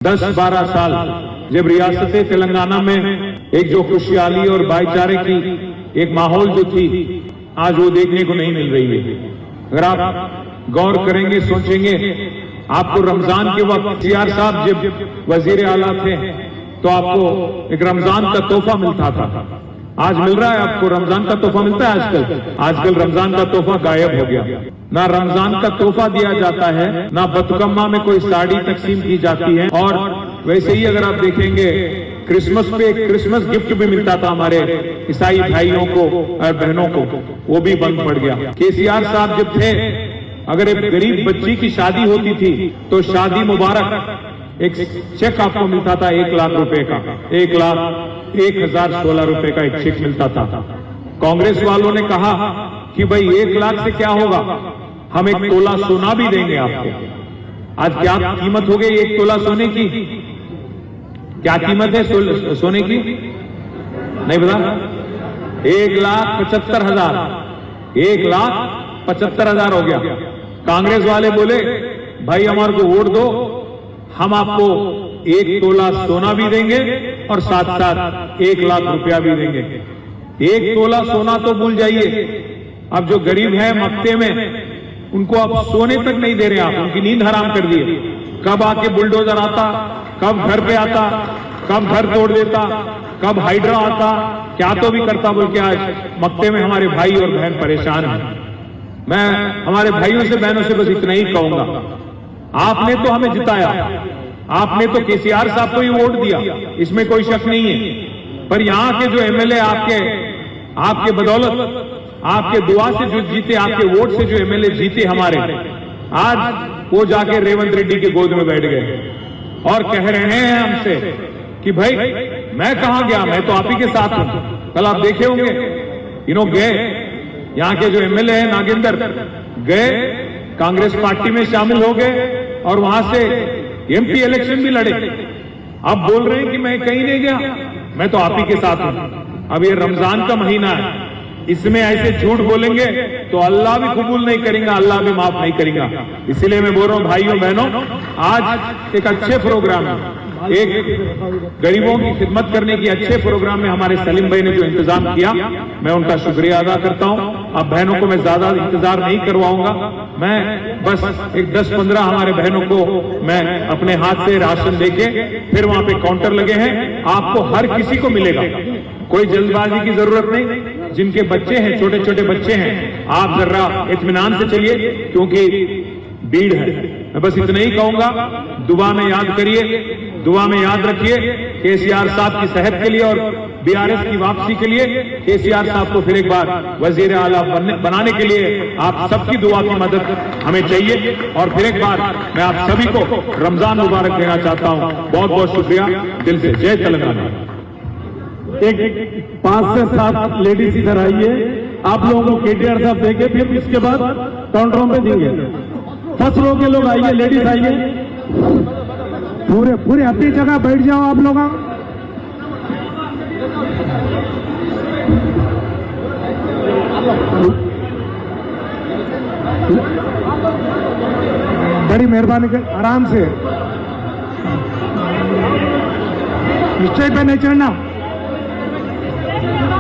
10-12 साल जब रियासत तेलंगाना में एक जो खुशहाली और भाईचारे की एक माहौल जो थी, आज वो देखने को नहीं मिल रही है। अगर आप गौर करेंगे, सोचेंगे, आपको रमजान के वक्त सीआर साहब जब वजीर आला थे तो आपको एक रमजान का तोहफा मिलता था। आज मिल रहा है आपको? रमजान का तोहफा मिलता है आजकल रमजान का तोहफा गायब हो गया। ना रमजान का तोहफा दिया जाता है, ना बतुकम्मा में कोई साड़ी तकसीम की जाती है। और वैसे ही अगर आप देखेंगे, क्रिसमस पे एक क्रिसमस गिफ्ट भी मिलता था हमारे ईसाई भाइयों को और बहनों को, वो भी बंद पड़ गया। केसीआर साहब जब थे, अगर एक गरीब बच्ची की शादी होती थी तो शादी मुबारक एक चेक आपको मिलता था 1 लाख रुपए का, 1,01,016 रुपए का एक चेक मिलता था। कांग्रेस वालों ने कहा कि भाई 1 लाख से क्या होगा, हम 1 तोला सोना भी देंगे आपको। आज क्या कीमत हो गई 1 तोला सोने की? क्या कीमत है सोने की? नहीं पता? 1,75,000, 1,75,000 हो गया। कांग्रेस वाले बोले भाई हमारे को वोट दो, हम आपको 1 तोला सोना भी देंगे और साथ साथ 1 लाख रुपया भी देंगे। 1 तोला सोना तो भूल जाइए, अब जो गरीब है मक्ते में, उनको आप सोने तक नहीं दे रहे, आप उनकी नींद हराम कर दिए। कब आके बुलडोजर आता, कब घर पे आता, कब घर तोड़ देता, कब हाइड्रा आता, क्या तो भी करता बोल के आज मक्ते में हमारे भाई और बहन परेशान हैं। मैं हमारे भाइयों से बहनों से बस इतना ही कहूंगा, आपने तो हमें जिताया, आपने तो केसीआर साहब को ही वोट दिया, इसमें कोई शक नहीं है। पर यहां के जो एमएलए आपके बदौलत, आपके दुआ से जो जीते, आपके वोट से जो एमएलए जीते हमारे, आज वो जाके रेवंत रेड्डी के गोद में बैठ गए और कह रहे हैं हमसे कि भाई मैं कहां गया, मैं तो आप ही के साथ हूं। कल आप देखे होंगे, गए यहां के जो एमएलए हैं नागेंद्र, गए कांग्रेस पार्टी में शामिल हो गए और वहां से एमपी इलेक्शन भी लड़े। अब बोल रहे हैं कि मैं कहीं नहीं गया, मैं तो आप ही के साथ हूं। अब ये रमजान का महीना है, इसमें ऐसे झूठ बोलेंगे तो अल्लाह भी कबूल नहीं करेगा, अल्लाह भी माफ नहीं करेगा। इसीलिए मैं बोल रहा हूं भाइयों बहनों, आज एक अच्छे प्रोग्राम है, एक गरीबों की खिदमत करने की अच्छे प्रोग्राम में हमारे सलीम भाई ने जो इंतजाम किया, मैं उनका शुक्रिया अदा करता हूं। अब बहनों को मैं ज्यादा इंतजार नहीं करवाऊंगा, मैं बस एक 10-15 हमारे बहनों को मैं अपने हाथ से राशन देके, फिर वहां पे काउंटर लगे हैं, आपको हर किसी को मिलेगा, कोई जल्दबाजी की जरूरत नहीं। जिनके बच्चे हैं, छोटे छोटे बच्चे हैं, आप जरा इत्मीनान से चलिए क्योंकि भीड़ है। मैं बस इतना ही कहूंगा, दुआ में याद करिए, दुआ में याद रखिए केसीआर साहब की सेहत के लिए और बीआरएस की वापसी के लिए। केसीआर साहब को फिर एक बार वजीर आला बनाने के लिए आप सबकी दुआ की मदद हमें चाहिए। और फिर एक बार मैं आप सभी को रमजान मुबारक देना चाहता हूं। बहुत बहुत शुक्रिया दिल से। जय तेलंगाना। एक 5 से 7 लेडीज इधर आइए, आप लोगों को केटीआर साहब देंगे, फिर इसके बाद काउंटरों पे देंगे। फर्स्ट रो के लोग आइए, लेडीज आइए, पूरे अपनी जगह बैठ जाओ आप लोग। बड़ी मेहरबानी कर, आराम से, निश्चय पे नहीं चढ़ना।